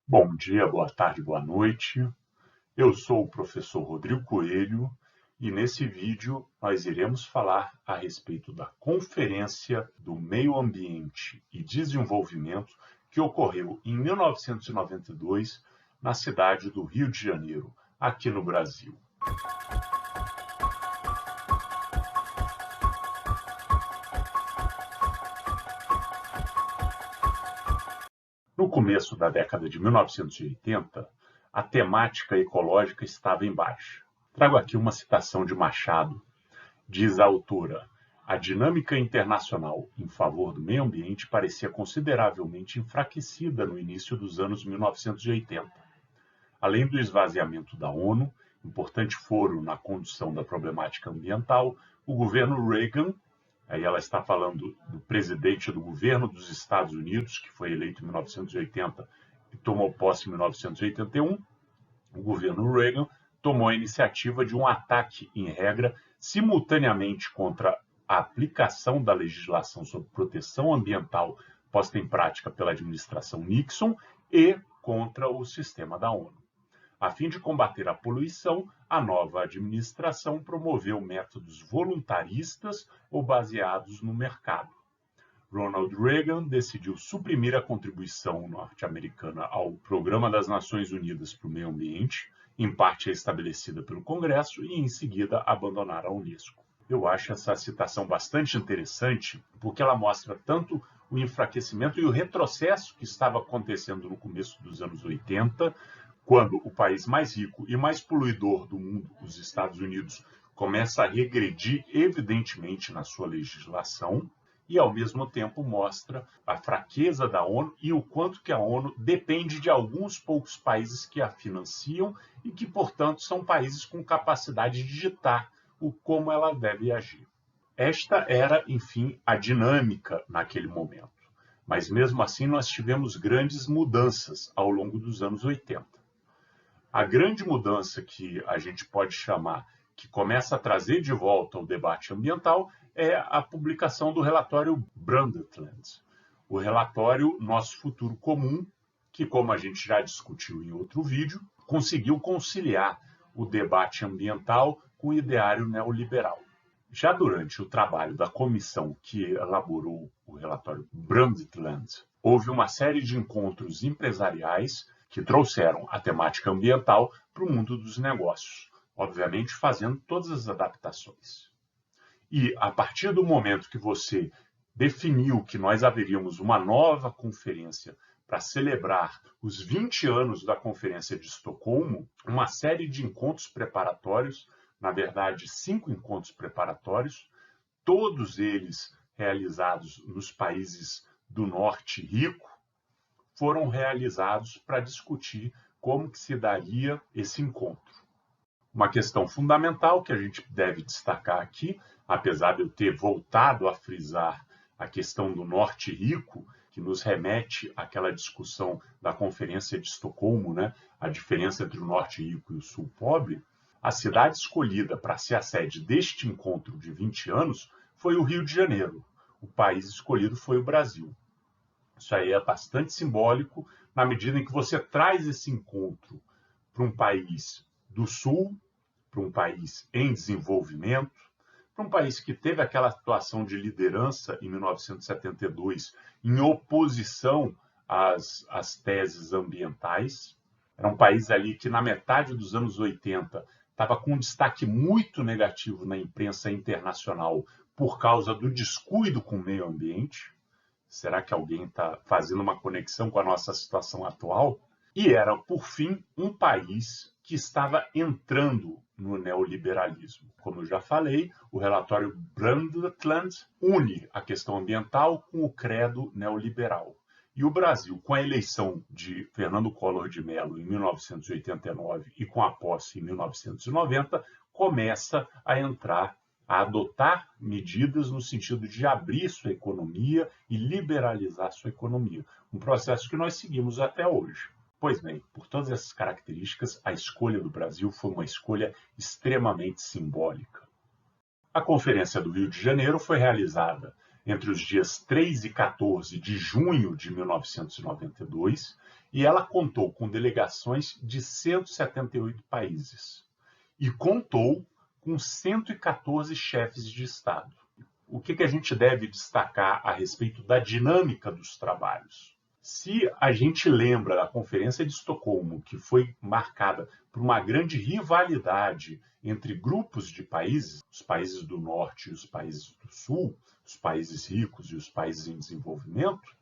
Bom dia, boa tarde, boa noite. Eu sou o professor Rodrigo Coelho e nesse vídeo nós iremos falar a respeito da Conferência do Meio Ambiente e Desenvolvimento que ocorreu em 1992 na cidade do Rio de Janeiro, aqui no Brasil. No começo da década de 1980, a temática ecológica estava em baixa. Trago aqui uma citação de Machado. Diz a autora: a dinâmica internacional em favor do meio ambiente parecia consideravelmente enfraquecida no início dos anos 1980. Além do esvaziamento da ONU, importante foro na condução da problemática ambiental, o governo Reagan, aí ela está falando do presidente do governo dos Estados Unidos, que foi eleito em 1980 e tomou posse em 1981, o governo Reagan tomou a iniciativa de um ataque em regra simultaneamente contra a aplicação da legislação sobre proteção ambiental posta em prática pela administração Nixon e contra o sistema da ONU. A fim de combater a poluição, a nova administração promoveu métodos voluntaristas ou baseados no mercado. Ronald Reagan decidiu suprimir a contribuição norte-americana ao Programa das Nações Unidas para o Meio Ambiente, em parte estabelecida pelo Congresso, e em seguida abandonar a Unesco. Eu acho essa citação bastante interessante, porque ela mostra tanto o enfraquecimento e o retrocesso que estava acontecendo no começo dos anos 80, quando o país mais rico e mais poluidor do mundo, os Estados Unidos, começa a regredir evidentemente na sua legislação, e ao mesmo tempo mostra a fraqueza da ONU e o quanto que a ONU depende de alguns poucos países que a financiam e que, portanto, são países com capacidade de ditar como ela deve agir. Esta era, enfim, a dinâmica naquele momento. Mas mesmo assim nós tivemos grandes mudanças ao longo dos anos 80. A grande mudança que a gente pode chamar, que começa a trazer de volta o debate ambiental, é a publicação do relatório Brundtland, o relatório Nosso Futuro Comum, que, como a gente já discutiu em outro vídeo, conseguiu conciliar o debate ambiental com o ideário neoliberal. Já durante o trabalho da comissão que elaborou o relatório Brundtland, houve uma série de encontros empresariais que trouxeram a temática ambiental para o mundo dos negócios, obviamente fazendo todas as adaptações. E a partir do momento que você definiu que nós haveríamos uma nova conferência para celebrar os 20 anos da Conferência de Estocolmo, uma série de encontros preparatórios, na verdade 5 encontros preparatórios, todos eles realizados nos países do norte rico, foram realizados para discutir como que se daria esse encontro. Uma questão fundamental que a gente deve destacar aqui, apesar de eu ter voltado a frisar a questão do norte rico, que nos remete àquela discussão da Conferência de Estocolmo, né? A diferença entre o norte rico e o sul pobre, a cidade escolhida para ser a sede deste encontro de 20 anos foi o Rio de Janeiro. O país escolhido foi o Brasil. Isso aí é bastante simbólico, na medida em que você traz esse encontro para um país do Sul, para um país em desenvolvimento, para um país que teve aquela situação de liderança em 1972 em oposição às teses ambientais. Era um país ali que, na metade dos anos 80, estava com um destaque muito negativo na imprensa internacional por causa do descuido com o meio ambiente. Será que alguém está fazendo uma conexão com a nossa situação atual? E era, por fim, um país que estava entrando no neoliberalismo. Como eu já falei, o relatório Brundtland une a questão ambiental com o credo neoliberal. E o Brasil, com a eleição de Fernando Collor de Mello em 1989 e com a posse em 1990, começa a entrar a adotar medidas no sentido de abrir sua economia e liberalizar sua economia, um processo que nós seguimos até hoje. Pois bem, por todas essas características, a escolha do Brasil foi uma escolha extremamente simbólica. A Conferência do Rio de Janeiro foi realizada entre os dias 3 e 14 de junho de 1992 e ela contou com delegações de 178 países e contou com 114 chefes de Estado. O que a gente deve destacar a respeito da dinâmica dos trabalhos? Se a gente lembra da Conferência de Estocolmo, que foi marcada por uma grande rivalidade entre grupos de países, os países do Norte e os países do Sul, os países ricos e os países em desenvolvimento,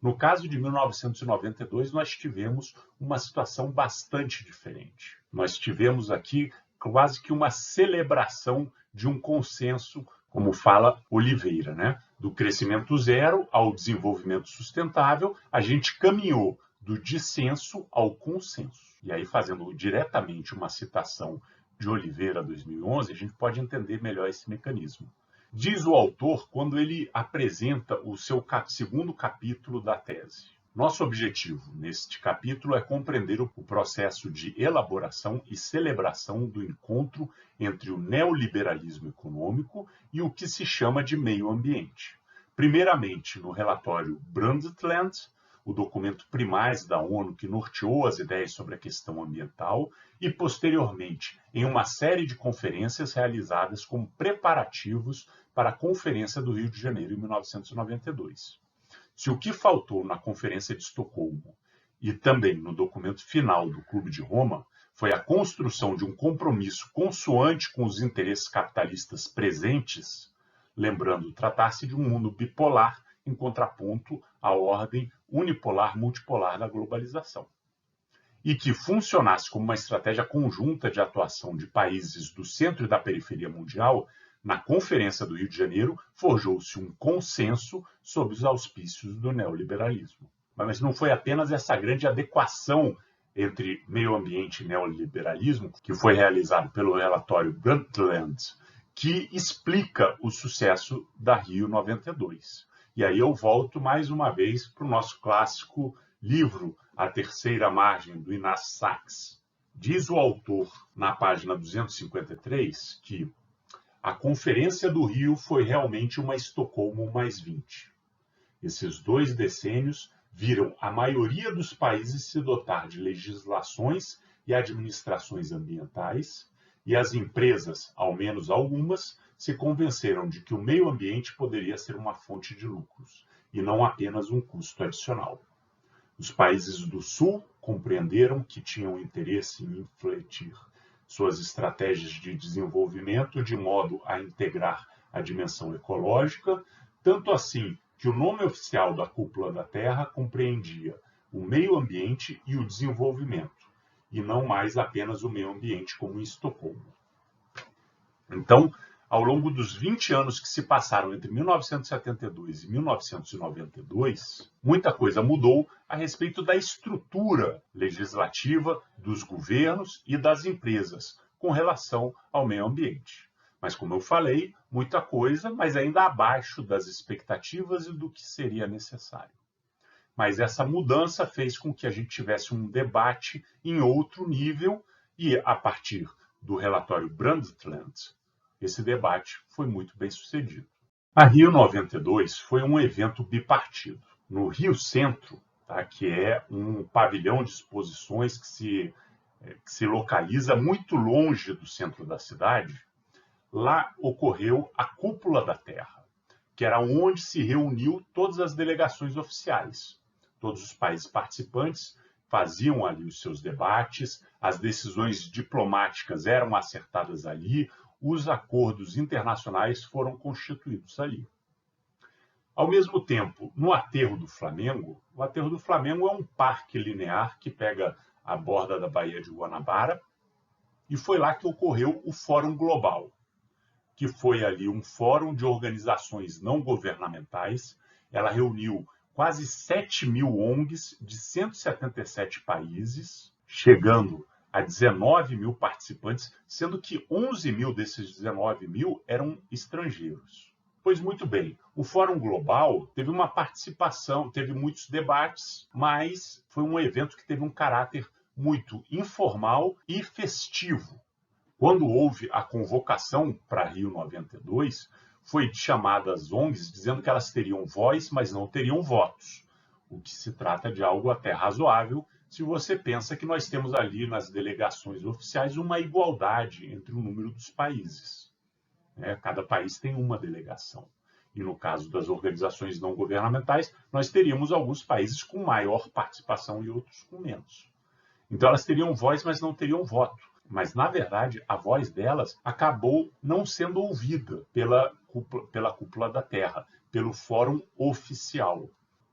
no caso de 1992, nós tivemos uma situação bastante diferente. Nós tivemos aqui quase que uma celebração de um consenso, como fala Oliveira, né? Do crescimento zero ao desenvolvimento sustentável, a gente caminhou do dissenso ao consenso. E aí, fazendo diretamente uma citação de Oliveira, 2011, a gente pode entender melhor esse mecanismo. Diz o autor quando ele apresenta o seu segundo capítulo da tese. Nosso objetivo neste capítulo é compreender o processo de elaboração e celebração do encontro entre o neoliberalismo econômico e o que se chama de meio ambiente. Primeiramente, no relatório Brundtland, o documento primaz da ONU que norteou as ideias sobre a questão ambiental, e posteriormente em uma série de conferências realizadas como preparativos para a Conferência do Rio de Janeiro em 1992. Se o que faltou na Conferência de Estocolmo e também no documento final do Clube de Roma foi a construção de um compromisso consoante com os interesses capitalistas presentes, lembrando tratar-se de um mundo bipolar em contraponto à ordem unipolar multipolar da globalização, e que funcionasse como uma estratégia conjunta de atuação de países do centro e da periferia mundial, na Conferência do Rio de Janeiro forjou-se um consenso sob os auspícios do neoliberalismo. Mas não foi apenas essa grande adequação entre meio ambiente e neoliberalismo, que foi realizado pelo relatório Brundtland, que explica o sucesso da Rio 92. E aí eu volto mais uma vez para o nosso clássico livro A Terceira Margem, do Inácio Sachs. Diz o autor, na página 253, que a Conferência do Rio foi realmente uma Estocolmo mais 20. Esses 2 decênios viram a maioria dos países se dotar de legislações e administrações ambientais, e as empresas, ao menos algumas, se convenceram de que o meio ambiente poderia ser uma fonte de lucros, e não apenas um custo adicional. Os países do Sul compreenderam que tinham interesse em infletir suas estratégias de desenvolvimento de modo a integrar a dimensão ecológica, tanto assim que o nome oficial da Cúpula da Terra compreendia o meio ambiente e o desenvolvimento, e não mais apenas o meio ambiente como em Estocolmo. Então, ao longo dos 20 anos que se passaram entre 1972 e 1992, muita coisa mudou a respeito da estrutura legislativa dos governos e das empresas com relação ao meio ambiente. Mas, como eu falei, muita coisa, mas ainda abaixo das expectativas e do que seria necessário. Mas essa mudança fez com que a gente tivesse um debate em outro nível e, a partir do relatório Brundtland, esse debate foi muito bem sucedido. A Rio 92 foi um evento bipartido. No Rio Centro, que é um pavilhão de exposições que se localiza muito longe do centro da cidade, lá ocorreu a Cúpula da Terra, que era onde se reuniu todas as delegações oficiais. Todos os países participantes faziam ali os seus debates, as decisões diplomáticas eram acertadas ali, os acordos internacionais foram constituídos ali. Ao mesmo tempo, no Aterro do Flamengo, o Aterro do Flamengo é um parque linear que pega a borda da Baía de Guanabara, e foi lá que ocorreu o Fórum Global, que foi ali um fórum de organizações não governamentais. Ela reuniu quase 7.000 ONGs de 177 países, chegando a 19.000 participantes, sendo que 11.000 desses 19.000 eram estrangeiros. Pois muito bem, o Fórum Global teve uma participação, teve muitos debates, mas foi um evento que teve um caráter muito informal e festivo. Quando houve a convocação para Rio 92, foi chamada as ONGs dizendo que elas teriam voz, mas não teriam votos, o que se trata de algo até razoável, se você pensa que nós temos ali nas delegações oficiais uma igualdade entre o número dos países. Cada país tem uma delegação. E no caso das organizações não governamentais, nós teríamos alguns países com maior participação e outros com menos. Então elas teriam voz, mas não teriam voto. Mas, na verdade, a voz delas acabou não sendo ouvida pela cúpula da Terra, pelo Fórum Oficial.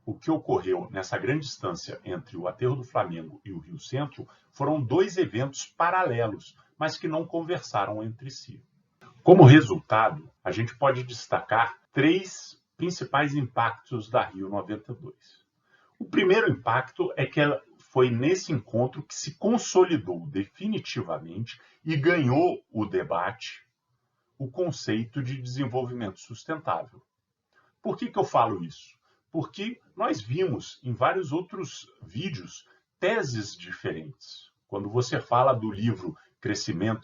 O que ocorreu nessa grande distância entre o Aterro do Flamengo e o Rio Centro foram dois eventos paralelos, mas que não conversaram entre si. Como resultado, a gente pode destacar três principais impactos da Rio 92. O primeiro impacto é que foi nesse encontro que se consolidou definitivamente e ganhou o debate o conceito de desenvolvimento sustentável. Por que eu falo isso? Porque nós vimos em vários outros vídeos teses diferentes. Quando você fala do livro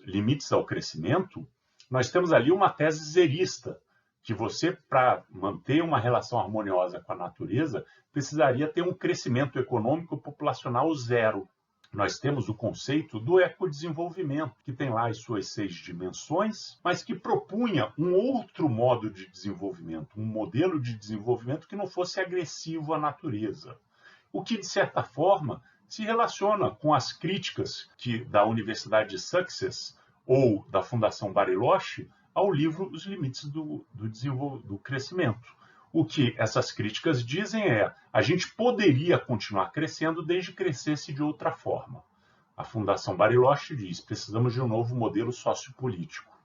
Limites ao Crescimento, nós temos ali uma tese zerista, que você, para manter uma relação harmoniosa com a natureza, precisaria ter um crescimento econômico populacional zero. Nós temos o conceito do ecodesenvolvimento, que tem lá as suas 6 dimensões, mas que propunha um outro modo de desenvolvimento, um modelo de desenvolvimento que não fosse agressivo à natureza. O que, de certa forma, se relaciona com as críticas da Universidade de Sussex ou da Fundação Bariloche ao livro Os Limites do Crescimento. O que essas críticas dizem é: a gente poderia continuar crescendo desde que crescesse de outra forma. A Fundação Bariloche diz: precisamos de um novo modelo sociopolítico.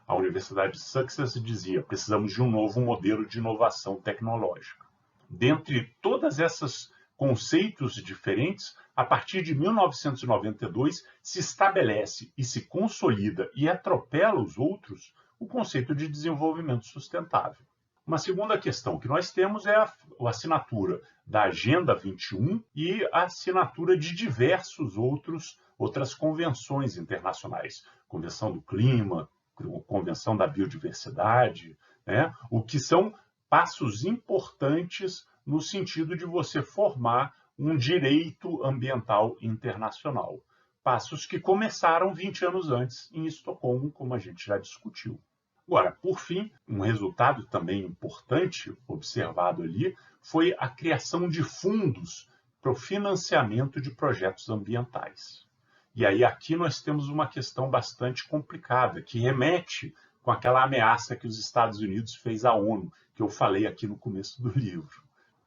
A Universidade de Sussex dizia: precisamos de um novo modelo de inovação tecnológica. Dentre todas essas conceitos diferentes, a partir de 1992 se estabelece e se consolida e atropela os outros o conceito de desenvolvimento sustentável. Uma segunda questão que nós temos é a assinatura da Agenda 21 e a assinatura de outras convenções internacionais. Convenção do Clima, Convenção da Biodiversidade, o que são passos importantes no sentido de você formar um direito ambiental internacional. Passos que começaram 20 anos antes em Estocolmo, como a gente já discutiu. Agora, por fim, um resultado também importante observado ali foi a criação de fundos para o financiamento de projetos ambientais. E aí aqui nós temos uma questão bastante complicada, que remete com aquela ameaça que os Estados Unidos fez à ONU, que eu falei aqui no começo do livro.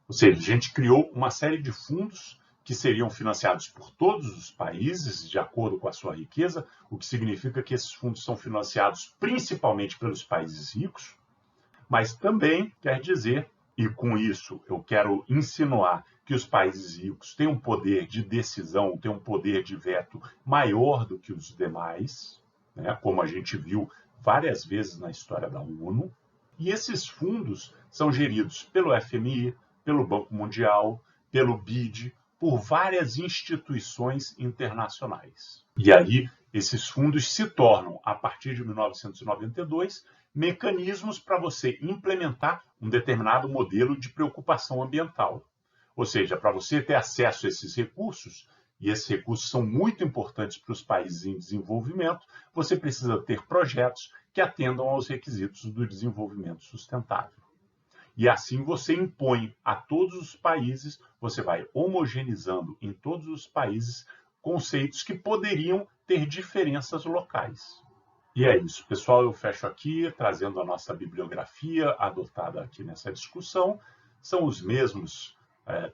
Ou seja, a gente criou uma série de fundos que seriam financiados por todos os países, de acordo com a sua riqueza, o que significa que esses fundos são financiados principalmente pelos países ricos, mas também quer dizer, e com isso eu quero insinuar, que os países ricos têm um poder de decisão, têm um poder de veto maior do que os demais, como a gente viu várias vezes na história da ONU, e esses fundos são geridos pelo FMI, pelo Banco Mundial, pelo BID, por várias instituições internacionais. E aí, esses fundos se tornam, a partir de 1992, mecanismos para você implementar um determinado modelo de preocupação ambiental. Ou seja, para você ter acesso a esses recursos, e esses recursos são muito importantes para os países em desenvolvimento, você precisa ter projetos que atendam aos requisitos do desenvolvimento sustentável. E assim você impõe a todos os países, você vai homogeneizando em todos os países conceitos que poderiam ter diferenças locais. E é isso, pessoal, eu fecho aqui trazendo a nossa bibliografia adotada aqui nessa discussão. São os mesmos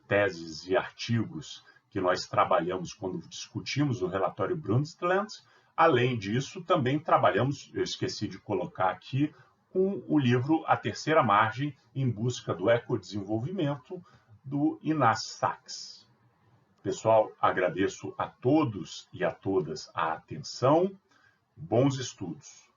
teses e artigos que nós trabalhamos quando discutimos o relatório Brundtland. Além disso, também trabalhamos, eu esqueci de colocar aqui, com o livro A Terceira Margem, em busca do ecodesenvolvimento, do Inácio Sachs. Pessoal, agradeço a todos e a todas a atenção. Bons estudos!